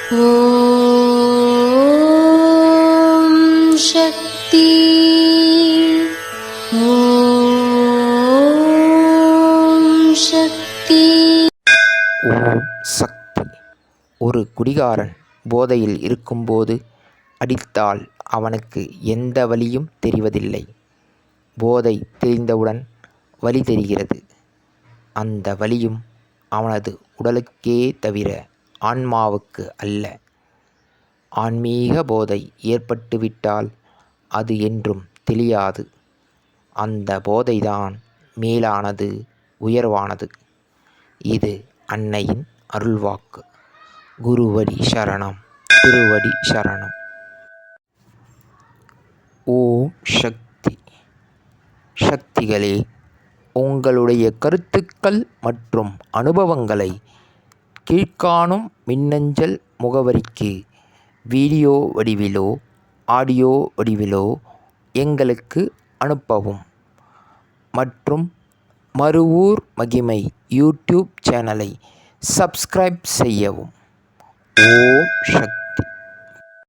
ஓம் சக்தி. ஓம் சக்தி. ஓம் சக்தி. ஒரு குடிகாரன் போதையில் இருக்கும்போது அடித்தால் அவனுக்கு எந்த வலியும் தெரிவதில்லை. போதை தெளிந்தவுடன் வலி தெரிகிறது. அந்த வலியும் அவனது உடலுக்கே தவிர ஆன்மாவுக்கு அல்ல. ஆன்மீக போதை ஏற்பட்டுவிட்டால் அது என்றும் தெளியாது. அந்த போதைதான் மேலானது, உயர்வானது. இது அன்னையின் அருள்வாக்கு. குருவடி சரணம், திருவடி சரணம். ஓம் சக்தி. சக்திகளே, உங்களுடைய கருத்துக்கள் மற்றும் அனுபவங்களை கீழ்க்காணும் மின்னஞ்சல் முகவரிக்கு வீடியோ வடிவிலோ ஆடியோ வடிவிலோ எங்களுக்கு அனுப்பவும். மற்றும் மறுவூர் மகிமை யூடியூப் சேனலை சப்ஸ்கிரைப் செய்யவும். ஓம் சக்தி.